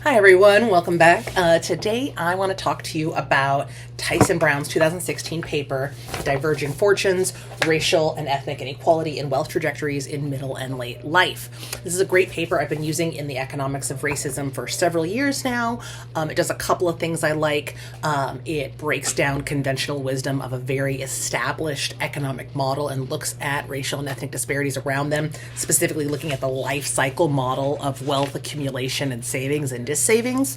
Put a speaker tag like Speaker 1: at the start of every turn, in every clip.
Speaker 1: Hi everyone, welcome back. Today I want to talk to you about Tyson Brown's 2016 paper, Diverging Fortunes, Racial and Ethnic Inequality in Wealth Trajectories in Middle and Late Life. This is a great paper I've been using in the economics of racism for several years now. It does a couple of things I like. It breaks down conventional wisdom of a very established economic model and looks at racial and ethnic disparities around them, specifically looking at the life cycle model of wealth accumulation and savings and savings.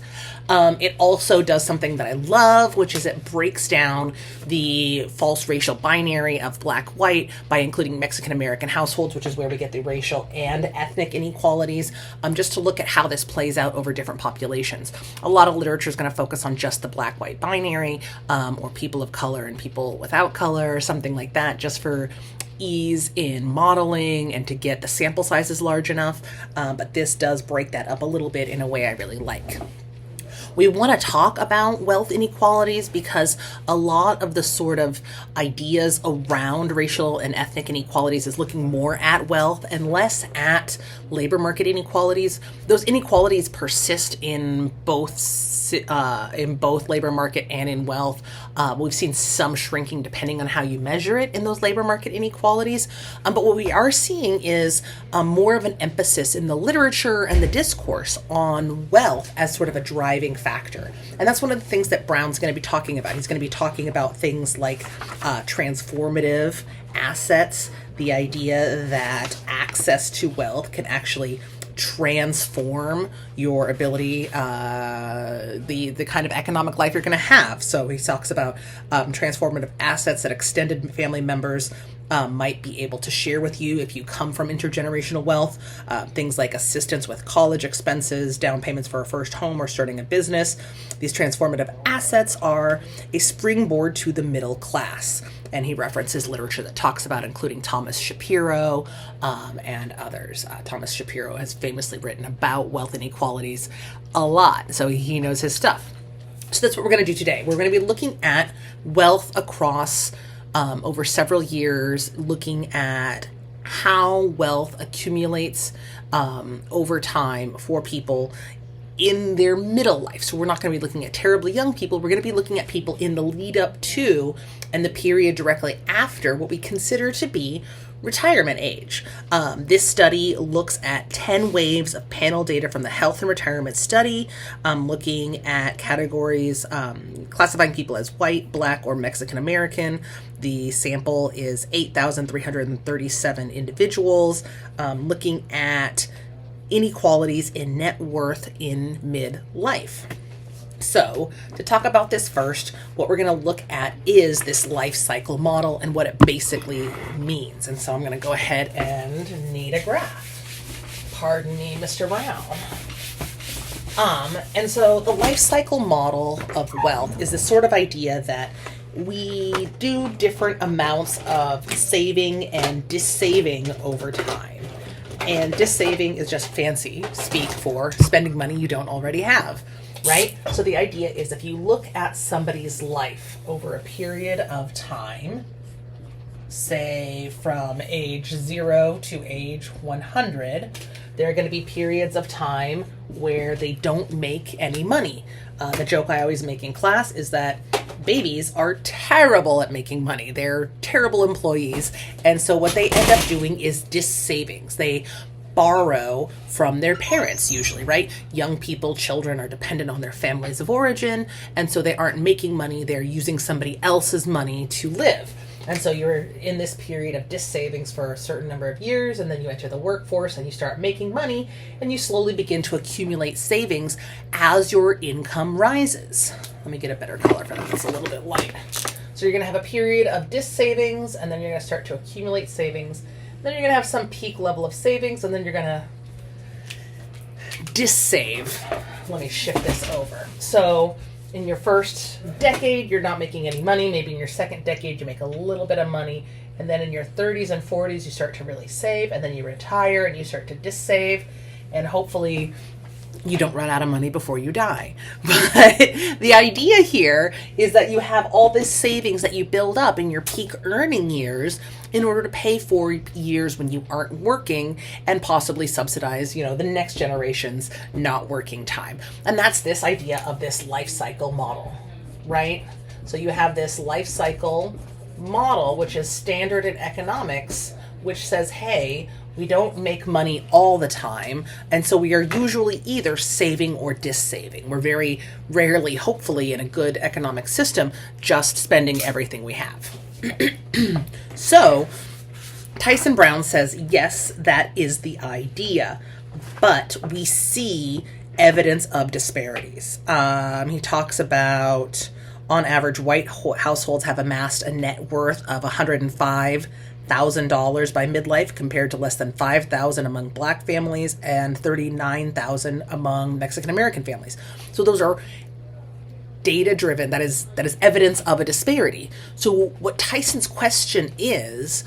Speaker 1: It also does something that I love, which is it breaks down the false racial binary of black-white by including Mexican-American households, which is where we get the racial and ethnic inequalities, just to look at how this plays out over different populations. A lot of literature is going to focus on just the black-white binary, or people of color and people without color, or something like that, just for ease in modeling and to get the sample sizes large enough, but this does break that up a little bit in a way I really like. We want to talk about wealth inequalities because a lot of the sort of ideas around racial and ethnic inequalities is looking more at wealth and less at labor market inequalities. Those inequalities persist in both labor market and in wealth. We've seen some shrinking depending on how you measure it in those labor market inequalities. But what we are seeing is more of an emphasis in the literature and the discourse on wealth as sort of a driving factor. And that's one of the things that Brown's going to be talking about. He's going to be talking about things like transformative assets, the idea that access to wealth can actually transform your ability, the kind of economic life you're going to have. So he talks about transformative assets that extended family members might be able to share with you if you come from intergenerational wealth, things like assistance with college expenses, down payments for a first home, or starting a business. These transformative assets are a springboard to the middle class. And he references literature that talks about, including Thomas Shapiro and others. Thomas Shapiro has famously written about wealth inequalities a lot, so he knows his stuff. So that's what we're going to do today. We're going to be looking at wealth across over several years, looking at how wealth accumulates over time for people in their middle life. So we're not going to be looking at terribly young people. We're going to be looking at people in the lead up to and the period directly after what we consider to be retirement age. This study looks at 10 waves of panel data from the Health and Retirement Study, looking at categories, classifying people as white, black, or Mexican American. The sample is 8,337 individuals, looking at inequalities in net worth in midlife. So, to talk about this first, what we're going to look at is this life cycle model and what it basically means. And so I'm going to go ahead and need a graph. Pardon me, Mr. Brown. And so the life cycle model of wealth is this sort of idea that we do different amounts of saving and dissaving over time. And dissaving is just fancy speak for spending money you don't already have, right? So the idea is if you look at somebody's life over a period of time, say from age 0 to age 100, there are going to be periods of time where they don't make any money. The joke I always make in class is that babies are terrible at making money. They're terrible employees. And so what they end up doing is dissavings. They borrow from their parents usually, right? Young people, children are dependent on their families of origin. And so they aren't making money. They're using somebody else's money to live. And so you're in this period of dissavings for a certain number of years, and then you enter the workforce and you start making money, and you slowly begin to accumulate savings as your income rises. Let me get a better color for that. It's a little bit light. So you're going to have a period of dissavings, and then you're going to start to accumulate savings. Then you're going to have some peak level of savings, and then you're going to dissave. Let me shift this over. So in your first decade, you're not making any money. Maybe in your second decade, you make a little bit of money. And then in your 30s and 40s, you start to really save. And then you retire and you start to dissave. And hopefully you don't run out of money before you die. But the idea here is that you have all this savings that you build up in your peak earning years in order to pay for years when you aren't working and possibly subsidize, the next generation's not working time. And that's this idea of this life cycle model, right? So you have this life cycle model, which is standard in economics, which says, hey, we don't make money all the time, and so we are usually either saving or dissaving. We're very rarely, hopefully, in a good economic system, just spending everything we have. So, Tyson Brown says, yes, that is the idea, but we see evidence of disparities. He talks about, on average, white households have amassed a net worth of $105,000 by midlife, compared to less than $5,000 among Black families and $39,000 among Mexican American families. So those are data driven. That is evidence of a disparity. So what Tyson's question is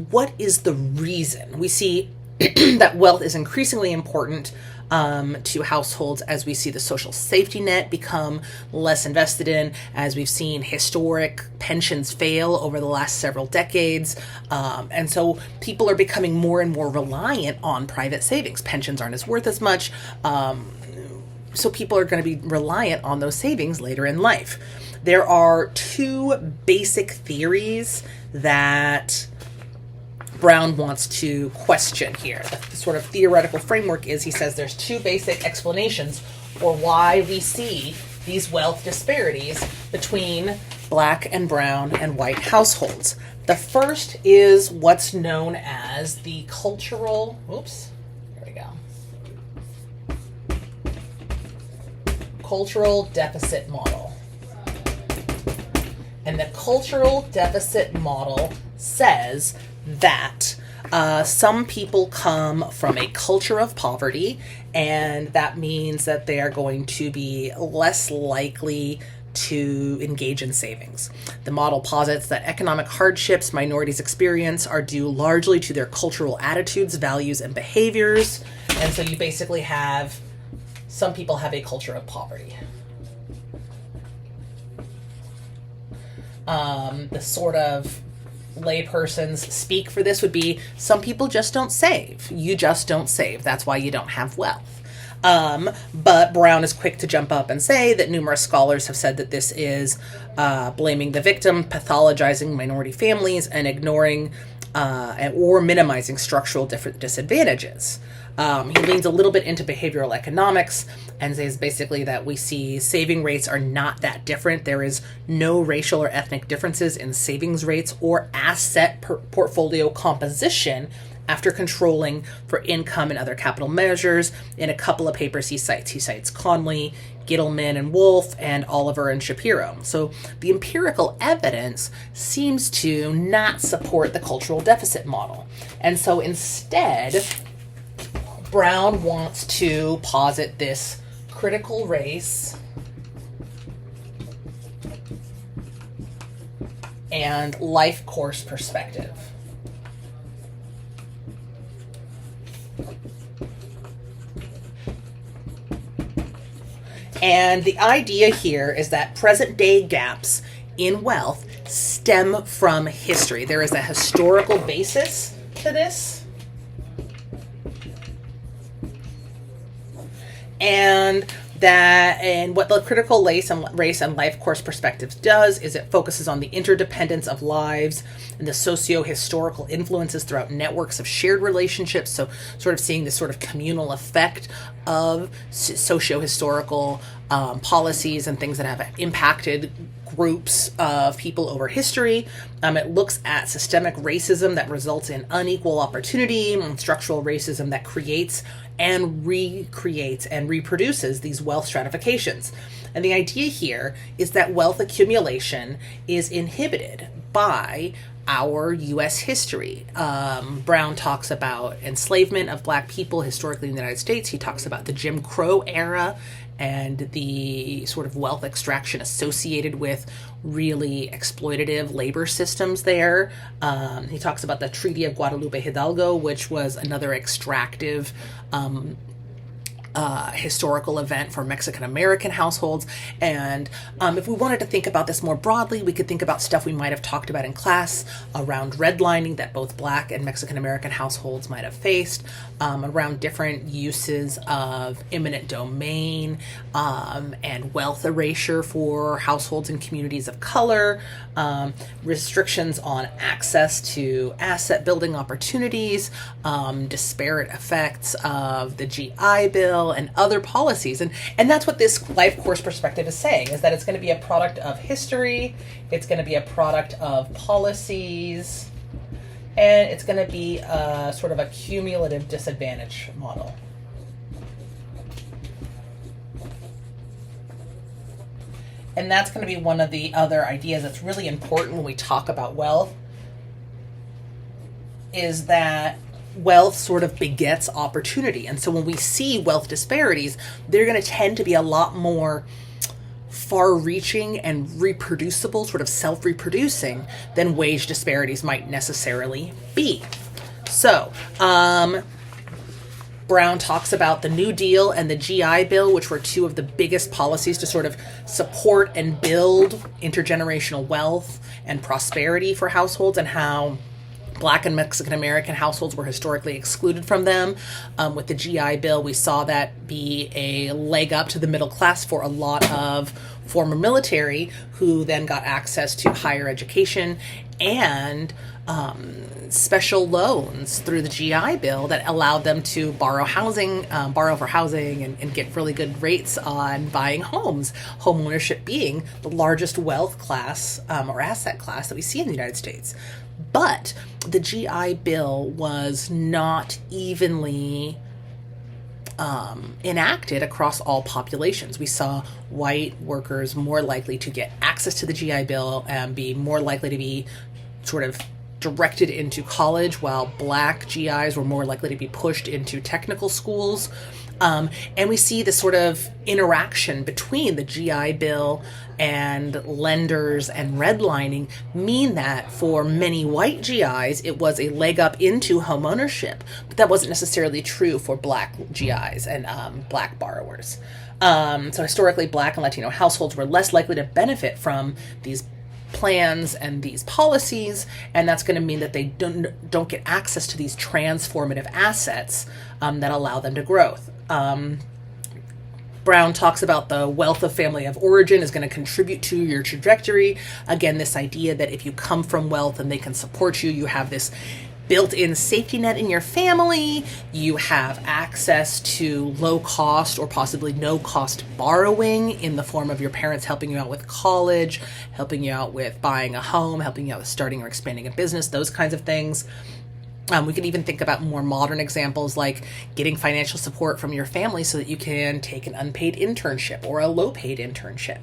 Speaker 1: what is the reason? We see that wealth is increasingly important to households as we see the social safety net become less invested in, as we've seen historic pensions fail over the last several decades. And so people are becoming more and more reliant on private savings. Pensions aren't as worth as much. So people are going to be reliant on those savings later in life. There are two basic theories that Brown wants to question here. The sort of theoretical framework is, he says there's two basic explanations for why we see these wealth disparities between Black and brown and white households. The first is what's known as the cultural deficit model. And the cultural deficit model says that some people come from a culture of poverty, and that means that they are going to be less likely to engage in savings. The model posits that economic hardships minorities experience are due largely to their cultural attitudes, values, and behaviors. And so you basically have some people have a culture of poverty. The sort of layperson's speak for this would be, some people just don't save. You just don't save. That's why you don't have wealth. But Brown is quick to jump up and say that numerous scholars have said that this is blaming the victim, pathologizing minority families, and ignoring or minimizing structural disadvantages. He leans a little bit into behavioral economics and says basically that we see saving rates are not that different. There is no racial or ethnic differences in savings rates or asset portfolio composition after controlling for income and other capital measures. In a couple of papers he cites Conley, Gittleman and Wolf, and Oliver and Shapiro. So the empirical evidence seems to not support the cultural deficit model. And so instead, Brown wants to posit this critical race and life course perspective. And the idea here is that present day gaps in wealth stem from history. There is a historical basis to this. And what the critical race and life course perspective does is it focuses on the interdependence of lives and the socio-historical influences throughout networks of shared relationships. So sort of seeing this sort of communal effect of socio-historical policies and things that have impacted groups of people over history. It looks at systemic racism that results in unequal opportunity and structural racism that creates and recreates and reproduces these wealth stratifications. And the idea here is that wealth accumulation is inhibited by our U.S. history. Brown talks about enslavement of Black people historically in the United States. He talks about the Jim Crow era and the sort of wealth extraction associated with really exploitative labor systems there. He talks about the Treaty of Guadalupe Hidalgo, which was another extractive historical event for Mexican American households. And if we wanted to think about this more broadly, we could think about stuff we might have talked about in class around redlining that both Black and Mexican American households might have faced, around different uses of eminent domain and wealth erasure for households and communities of color, restrictions on access to asset building opportunities, disparate effects of the GI Bill and other policies. And that's what this life course perspective is saying, is that it's going to be a product of history, it's going to be a product of policies, and it's going to be a sort of a cumulative disadvantage model. And that's going to be one of the other ideas that's really important when we talk about wealth, is that wealth sort of begets opportunity. And so when we see wealth disparities, they're going to tend to be a lot more far-reaching and reproducible, sort of self-reproducing, than wage disparities might necessarily be. So, Brown talks about the New Deal and the GI Bill, which were two of the biggest policies to sort of support and build intergenerational wealth and prosperity for households, and how Black and Mexican American households were historically excluded from them. With the GI Bill, we saw that be a leg up to the middle class for a lot of former military who then got access to higher education and special loans through the GI Bill that allowed them to borrow for housing and get really good rates on buying homes. Home ownership being the largest wealth class or asset class that we see in the United States. But the GI Bill was not evenly enacted across all populations. We saw white workers more likely to get access to the GI Bill and be more likely to be sort of directed into college, while Black GIs were more likely to be pushed into technical schools. And we see this sort of interaction between the GI Bill and lenders and redlining mean that for many white GIs, it was a leg up into home ownership, but that wasn't necessarily true for Black GIs and Black borrowers. So historically, Black and Latino households were less likely to benefit from these plans and these policies, and that's going to mean that they don't get access to these transformative assets that allow them to growth. Brown talks about the wealth of family of origin is going to contribute to your trajectory. Again, this idea that if you come from wealth and they can support you, you have this built-in safety net in your family, you have access to low-cost or possibly no-cost borrowing in the form of your parents helping you out with college, helping you out with buying a home, helping you out with starting or expanding a business, those kinds of things. We can even think about more modern examples like getting financial support from your family so that you can take an unpaid internship or a low-paid internship.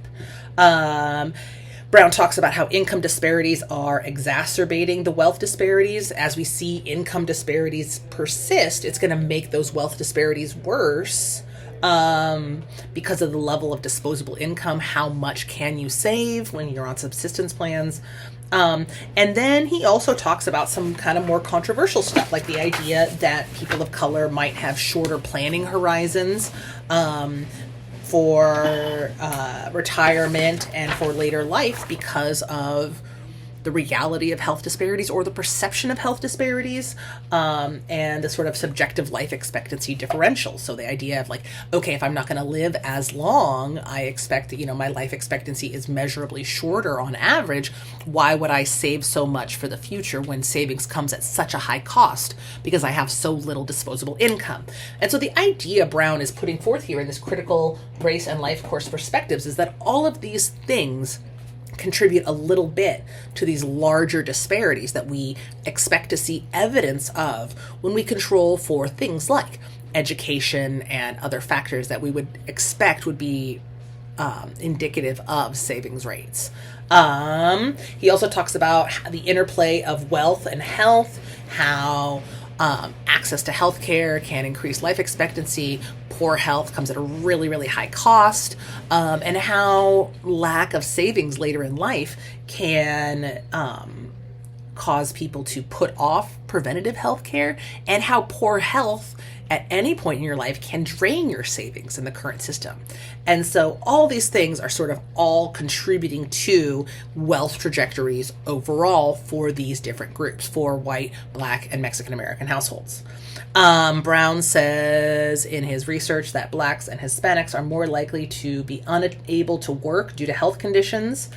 Speaker 1: Brown talks about how income disparities are exacerbating the wealth disparities. As we see income disparities persist, it's going to make those wealth disparities worse because of the level of disposable income. How much can you save when you're on subsistence plans? And then he also talks about some kind of more controversial stuff, like the idea that people of color might have shorter planning horizons for retirement and for later life because of the reality of health disparities or the perception of health disparities, and the sort of subjective life expectancy differential. So the idea of like, okay, if I'm not going to live as long, I expect that, my life expectancy is measurably shorter on average. Why would I save so much for the future when savings comes at such a high cost because I have so little disposable income? And so the idea Brown is putting forth here in this critical race and life course perspectives is that all of these things contribute a little bit to these larger disparities that we expect to see evidence of when we control for things like education and other factors that we would expect would be indicative of savings rates. He also talks about the interplay of wealth and health, how access to healthcare can increase life expectancy, poor health comes at a really, really high cost, and how lack of savings later in life can cause people to put off preventative health care, and how poor health at any point in your life can drain your savings in the current system. And so all these things are sort of all contributing to wealth trajectories overall for these different groups, for white, Black, and Mexican American households. Brown says in his research that Blacks and Hispanics are more likely to be unable to work due to health conditions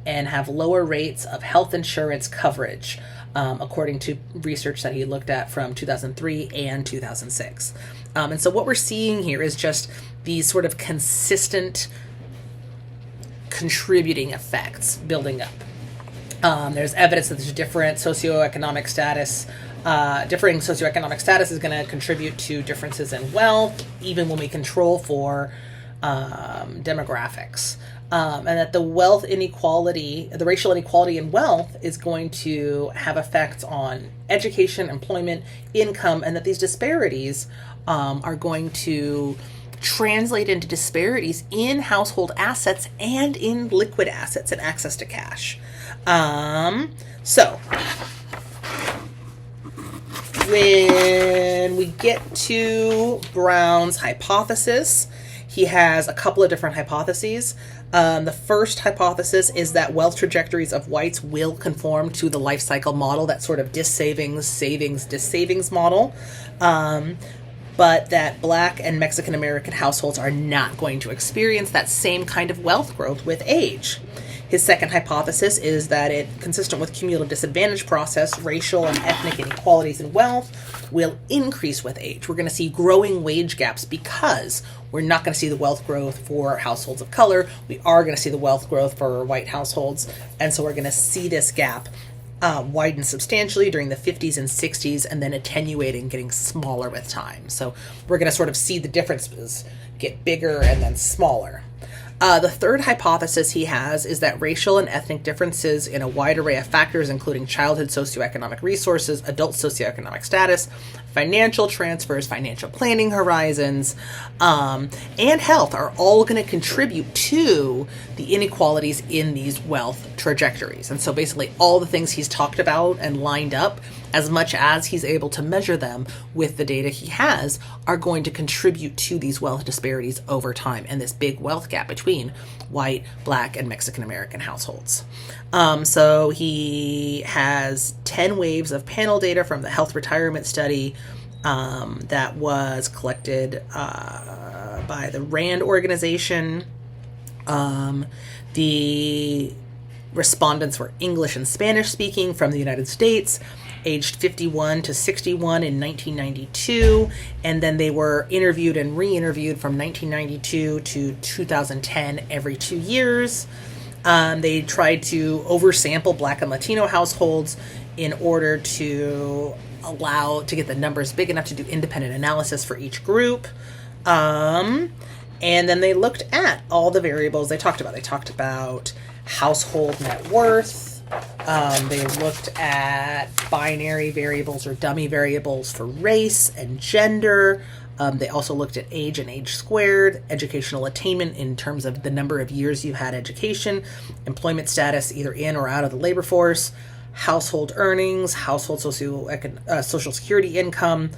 Speaker 1: and have lower rates of health insurance coverage, according to research that he looked at from 2003 and 2006. And so what we're seeing here is just these sort of consistent contributing effects building up. There's evidence that there's different socioeconomic status. Differing socioeconomic status is going to contribute to differences in wealth, even when we control for demographics. And that the wealth inequality, the racial inequality in wealth is going to have effects on education, employment, income, and that these disparities are going to translate into disparities in household assets and in liquid assets and access to cash. So when we get to Brown's hypothesis, he has a couple of different hypotheses. The first hypothesis is that wealth trajectories of whites will conform to the life cycle model, that sort of dis-savings, savings, dis-savings model, but that Black and Mexican American households are not going to experience that same kind of wealth growth with age. His second hypothesis is that it, consistent with cumulative disadvantage process, racial and ethnic inequalities in wealth will increase with age. We're going to see growing wage gaps because we're not going to see the wealth growth for households of color. We are going to see the wealth growth for white households. And so we're going to see this gap widen substantially during the 50s and 60s and then attenuating, getting smaller with time. So we're going to sort of see the differences get bigger and then smaller. The third hypothesis he has is that racial and ethnic differences in a wide array of factors, including childhood socioeconomic resources, adult socioeconomic status, financial transfers, financial planning horizons, and health, are all going to contribute to the inequalities in these wealth trajectories. And so basically all the things he's talked about and lined up, as much as he's able to measure them with the data he has, are going to contribute to these wealth disparities over time and this big wealth gap between white, Black, and Mexican American households. So he has 10 waves of panel data from the health retirement study that was collected by the RAND organization. The respondents were English and Spanish speaking from the United States, aged 51 to 61 in 1992, and then they were interviewed and re-interviewed from 1992 to 2010 every 2 years. They tried to oversample Black and Latino households in order to get the numbers big enough to do independent analysis for each group. And then they looked at all the variables they talked about. They talked about household net worth. They looked at binary variables or dummy variables for race and gender. They also looked at age and age squared, educational attainment in terms of the number of years you had education, employment status either in or out of the labor force, household earnings, household social security income,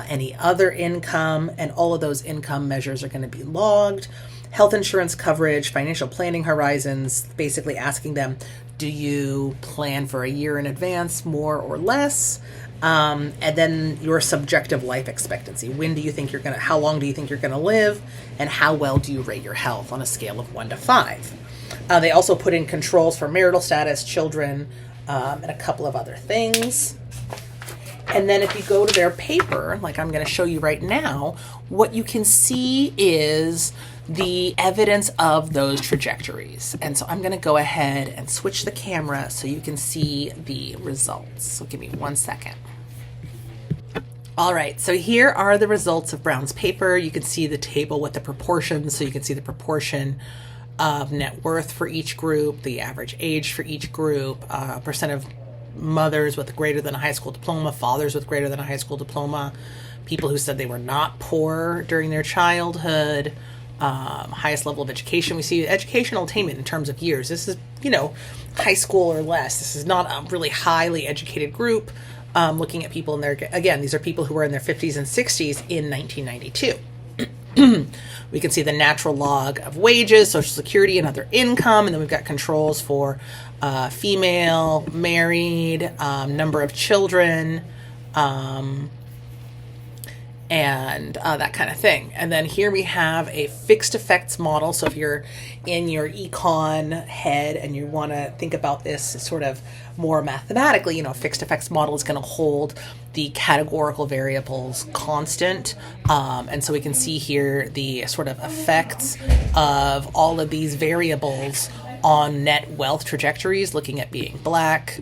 Speaker 1: any other income, and all of those income measures are going to be logged. Health insurance coverage, financial planning horizons, basically asking them, do you plan for a year in advance, more or less? And then your subjective life expectancy. How long do you think you're going to live? And how well do you rate your health on a scale of 1 to 5? They also put in controls for marital status, children, and a couple of other things. And then if you go to their paper, like I'm going to show you right now, what you can see is the evidence of those trajectories. And so I'm going to go ahead and switch the camera so you can see the results. So give me 1 second. All right, so here are the results of Brown's paper. You can see the table with the proportions. So you can see the proportion of net worth for each group, the average age for each group, percent of mothers with greater than a high school diploma, fathers with greater than a high school diploma, people who said they were not poor during their childhood, highest level of education. We see educational attainment in terms of years. This is, high school or less. This is not a really highly educated group. looking at people in their, again, these are people who were in their 50s and 60s in 1992. We can see the natural log of wages, Social Security, and other income. And then we've got controls for female, married, number of children, and that kind of thing. And then here we have a fixed effects model. So if you're in your econ head and you want to think about this sort of more mathematically, fixed effects model is going to hold the categorical variables constant. And so we can see here the sort of effects of all of these variables on net wealth trajectories, looking at being Black,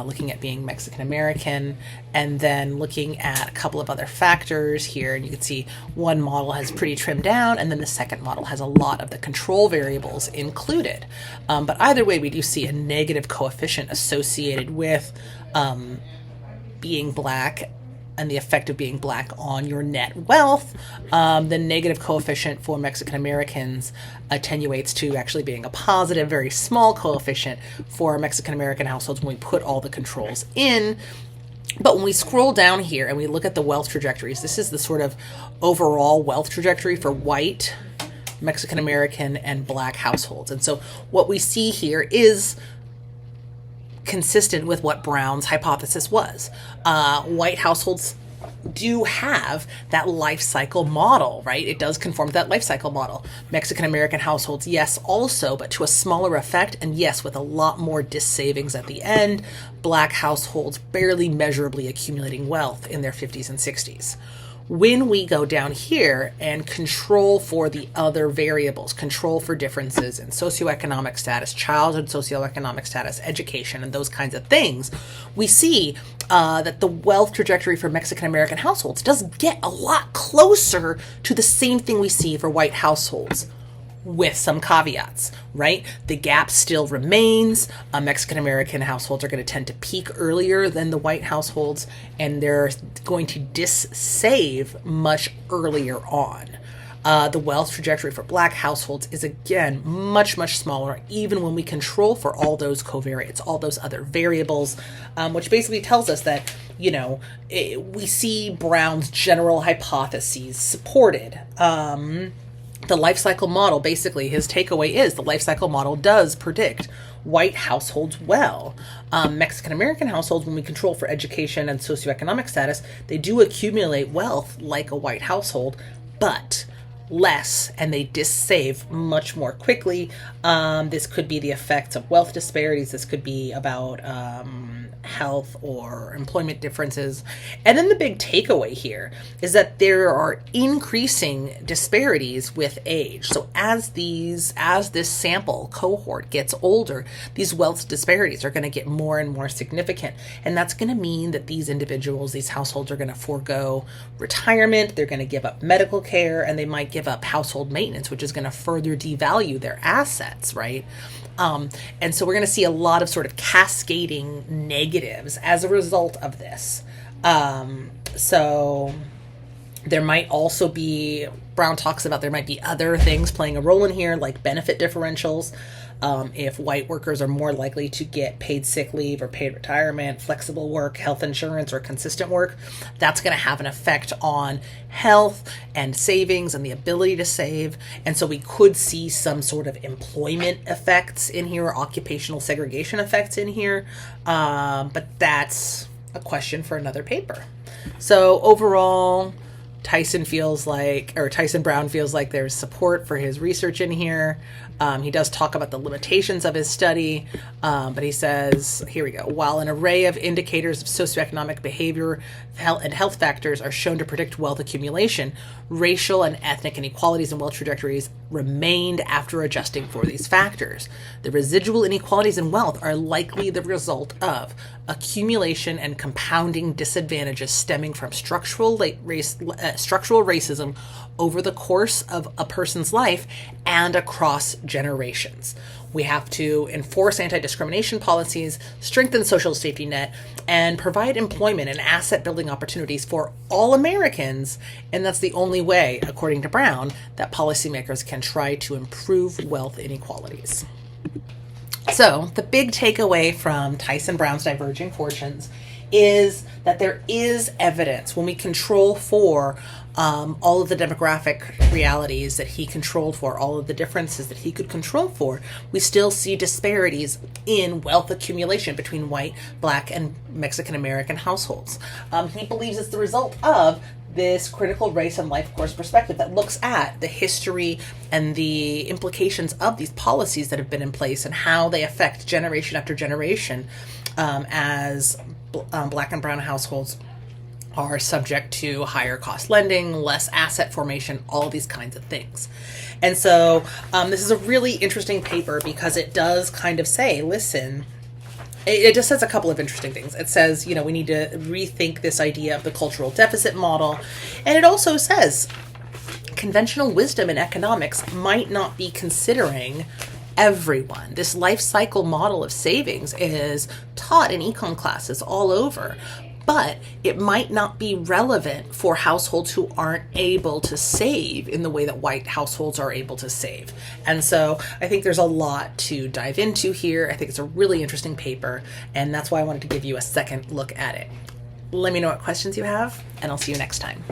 Speaker 1: looking at being Mexican American, and then looking at a couple of other factors here. And you can see one model has pretty trimmed down, and then the second model has a lot of the control variables included. But either way, we do see a negative coefficient associated with being Black and the effect of being Black on your net wealth. The negative coefficient for Mexican Americans attenuates to actually being a positive, very small coefficient for Mexican American households when we put all the controls in. But when we scroll down here and we look at the wealth trajectories, this is the sort of overall wealth trajectory for white, Mexican American, and Black households. And so what we see here is consistent with what Brown's hypothesis was. White households do have that life cycle model, right? It does conform to that life cycle model. Mexican American households, yes, also, but to a smaller effect, and yes, with a lot more savings at the end. Black households barely measurably accumulating wealth in their 50s and 60s. When we go down here and control for the other variables, control for differences in socioeconomic status, childhood socioeconomic status, education, and those kinds of things, we see that the wealth trajectory for Mexican American households does get a lot closer to the same thing we see for white households, with some caveats, right? The gap still remains. Mexican American households are going to tend to peak earlier than the white households, and they're going to save much earlier on. The wealth trajectory for Black households is, again, much, much smaller, even when we control for all those covariates, all those other variables, which basically tells us that, we see Brown's general hypotheses supported. The life cycle model, basically, his takeaway is the life cycle model does predict white households well. Mexican American households, when we control for education and socioeconomic status, they do accumulate wealth like a white household, but less, and they save much more quickly. This could be the effects of wealth disparities. This could be about health or employment differences. And then the big takeaway here is that there are increasing disparities with age. So as this sample cohort gets older, these wealth disparities are going to get more and more significant. And that's going to mean that these individuals, these households, are going to forego retirement, they're going to give up medical care, and they might give up household maintenance, which is going to further devalue their assets, right? And so we're going to see a lot of sort of cascading negatives as a result of this. So there might also be, Brown talks about there might be other things playing a role in here, like benefit differentials. If white workers are more likely to get paid sick leave or paid retirement, flexible work, health insurance, or consistent work, that's going to have an effect on health and savings and the ability to save. And so we could see some sort of employment effects in here, or occupational segregation effects in here. But that's a question for another paper. So overall, Tyson Brown feels like there's support for his research in here. He does talk about the limitations of his study, but he says, here we go, while an array of indicators of socioeconomic behavior and health factors are shown to predict wealth accumulation, racial and ethnic inequalities and wealth trajectories remained after adjusting for these factors. The residual inequalities in wealth are likely the result of accumulation and compounding disadvantages stemming from structural racism over the course of a person's life and across generations. We have to enforce anti-discrimination policies, strengthen social safety net, and provide employment and asset building opportunities for all Americans. And that's the only way, according to Brown, that policymakers can try to improve wealth inequalities. So the big takeaway from Tyson Brown's Diverging Fortunes is that there is evidence when we control for all of the demographic realities that he controlled for, all of the differences that he could control for, we still see disparities in wealth accumulation between white, black, and Mexican American households. He believes it's the result of this critical race and life course perspective that looks at the history and the implications of these policies that have been in place and how they affect generation after generation as black and brown households are subject to higher cost lending, less asset formation, all these kinds of things. And so this is a really interesting paper because it does kind of say, listen, it just says a couple of interesting things. It says, we need to rethink this idea of the cultural deficit model. And it also says conventional wisdom in economics might not be considering everyone. This life cycle model of savings is taught in econ classes all over, but it might not be relevant for households who aren't able to save in the way that white households are able to save. And so I think there's a lot to dive into here. I think it's a really interesting paper, and that's why I wanted to give you a second look at it. Let me know what questions you have, and I'll see you next time.